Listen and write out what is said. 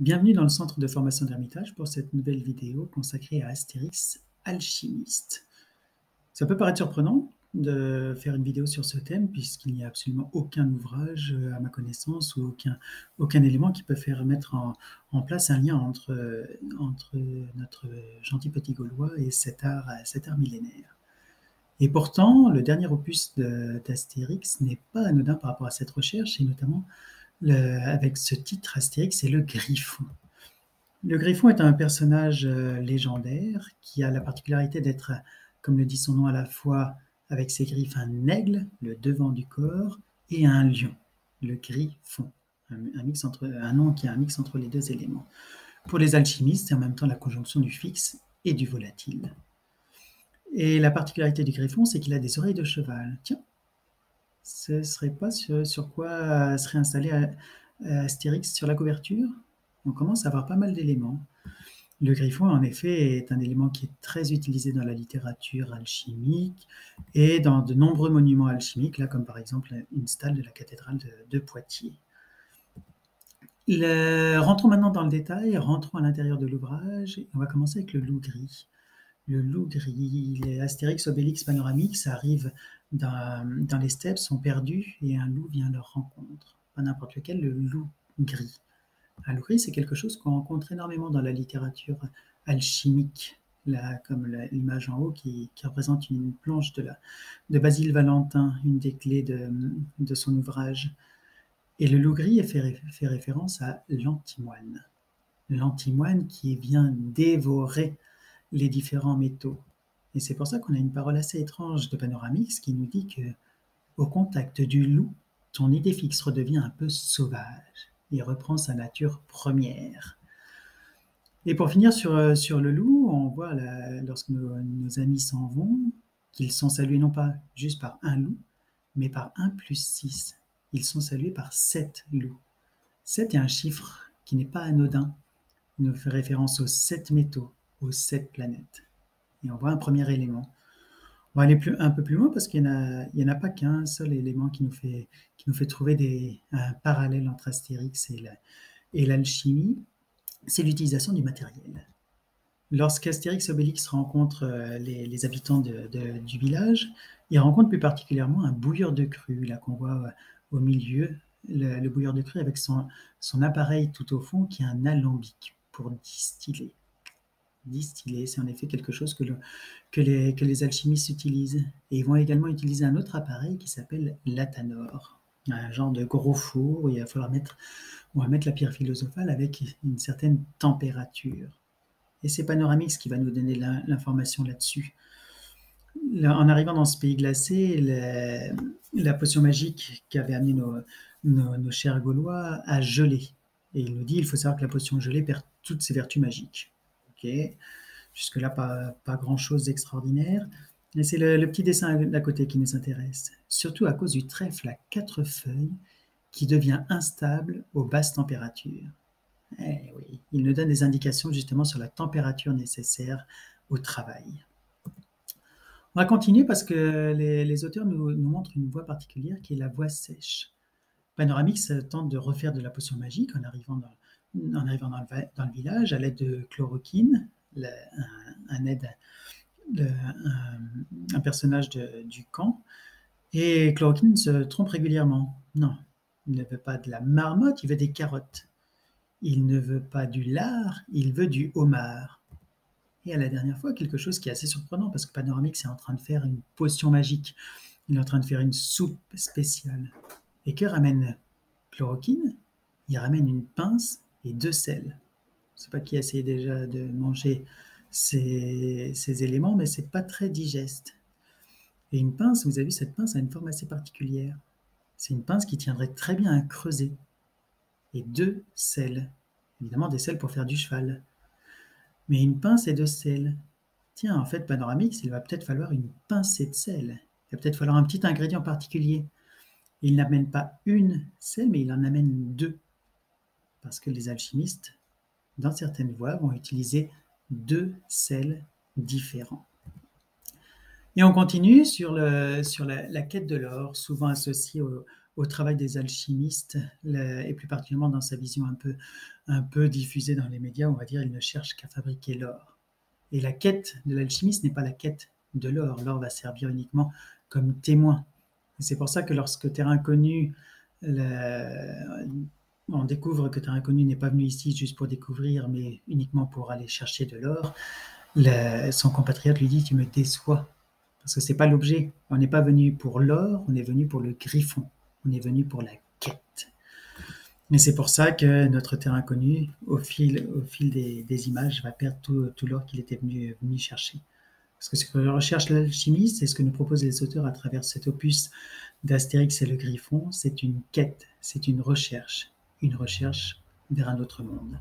Bienvenue dans le centre de formation d'Hermitage pour cette nouvelle vidéo consacrée à Astérix Alchimiste. Ça peut paraître surprenant de faire une vidéo sur ce thème puisqu'il n'y a absolument aucun ouvrage à ma connaissance ou aucun élément qui peut faire mettre en place un lien entre notre gentil petit Gaulois et cet art millénaire. Et pourtant, le dernier opus d'Astérix n'est pas anodin par rapport à cette recherche et notamment avec ce titre Astérix et le Griffon. Le Griffon est un personnage légendaire qui a la particularité d'être, comme le dit son nom, à la fois avec ses griffes un aigle, le devant du corps, et un lion, le Griffon, un nom qui est un mix entre les deux éléments. Pour les alchimistes, c'est en même temps la conjonction du fixe et du volatile. Et la particularité du Griffon, c'est qu'il a des oreilles de cheval. Tiens, ce ne serait pas sur quoi serait installé Astérix sur la couverture? On commence à avoir pas mal d'éléments. Le griffon, en effet, est un élément qui est très utilisé dans la littérature alchimique et dans de nombreux monuments alchimiques, là, comme par exemple une stalle de la cathédrale de Poitiers. Rentrons maintenant dans le détail, rentrons à l'intérieur de l'ouvrage. On va commencer avec le loup gris. Le loup gris, les Astérix, Obélix, Panoramix arrivent dans les steppes, sont perdus et un loup vient à leur rencontre. Pas n'importe lequel, le loup gris. Un loup gris, c'est quelque chose qu'on rencontre énormément dans la littérature alchimique, là, comme l'image en haut qui représente une planche de Basile Valentin, une des clés de son ouvrage. Et le loup gris fait référence à l'antimoine. L'antimoine qui vient dévorer les différents métaux. Et c'est pour ça qu'on a une parole assez étrange de Panoramix qui nous dit que, au contact du loup, ton idée fixe redevient un peu sauvage. Il reprend sa nature première. Et pour finir sur le loup, on voit lorsque nos amis s'en vont, qu'ils sont salués non pas juste par un loup, mais par 1 plus 6. Ils sont salués par 7 loups. 7 est un chiffre qui n'est pas anodin. Il nous fait référence aux 7 métaux, aux 7 planètes. Et on voit un premier élément. On va aller un peu plus loin parce qu'il n'y en a pas qu'un seul élément qui nous fait trouver un parallèle entre Astérix et l'alchimie, c'est l'utilisation du matériel. Lorsqu'Astérix et Obélix rencontrent les habitants du village, ils rencontrent plus particulièrement un bouilleur de cru, là qu'on voit au milieu, le bouilleur de cru avec son appareil tout au fond qui est un alambic pour distiller. Distiller, c'est en effet quelque chose que les alchimistes utilisent. Et ils vont également utiliser un autre appareil qui s'appelle l'atanor, un genre de gros four où on va mettre la pierre philosophale avec une certaine température. Et c'est Panoramix qui va nous donner l'information là-dessus. En arrivant dans ce pays glacé, la potion magique qui avait amené nos chers Gaulois a gelé. Et il nous dit, il faut savoir que la potion gelée perd toutes ses vertus magiques. Okay. Jusque-là, pas grand-chose d'extraordinaire. Et c'est le petit dessin d'à côté qui nous intéresse. Surtout à cause du trèfle à 4 feuilles qui devient instable aux basses températures. Eh oui, il nous donne des indications justement sur la température nécessaire au travail. On va continuer parce que les auteurs nous montrent une voie particulière qui est la voie sèche. Panoramix tente de refaire de la potion magique en arrivant dans le village à l'aide de chloroquine, un personnage du camp. Et chloroquine se trompe régulièrement. Non, il ne veut pas de la marmotte, il veut des carottes. Il ne veut pas du lard, il veut du homard. Et à la dernière fois, quelque chose qui est assez surprenant, parce que Panoramix est en train de faire une potion magique. Il est en train de faire une soupe spéciale. Et que ramène chloroquine? Il ramène une pince et 2 sels. Je ne sais pas qui a essayé déjà de manger ces éléments, mais ce n'est pas très digeste. Et une pince, vous avez vu, cette pince a une forme assez particulière. C'est une pince qui tiendrait très bien à creuser. Et 2 sels. Évidemment, des sels pour faire du cheval. Mais une pince et 2 sels. Tiens, en fait, Panoramix, il va peut-être falloir une pincée de sel. Il va peut-être falloir un petit ingrédient particulier. Il n'amène pas une sel, mais il en amène 2. Parce que les alchimistes, dans certaines voies, vont utiliser 2 sels différents. Et on continue sur la quête de l'or, souvent associée au travail des alchimistes, et plus particulièrement dans sa vision un peu diffusée dans les médias, on va dire, il ne cherche qu'à fabriquer l'or. Et la quête de l'alchimiste n'est pas la quête de l'or. L'or va servir uniquement comme témoin. Et c'est pour ça que lorsque Terre Inconnue, on découvre que Terre Inconnue n'est pas venu ici juste pour découvrir, mais uniquement pour aller chercher de l'or, son compatriote lui dit « Tu me déçois ». Parce que ce n'est pas l'objet. On n'est pas venu pour l'or, on est venu pour le griffon. On est venu pour la quête. Et c'est pour ça que notre Terre Inconnue, au fil des images, va perdre tout l'or qu'il était venu chercher. Parce que ce que recherche l'alchimiste, c'est ce que nous proposent les auteurs à travers cet opus d'Astérix et le Griffon, c'est une quête, c'est une recherche vers un autre monde.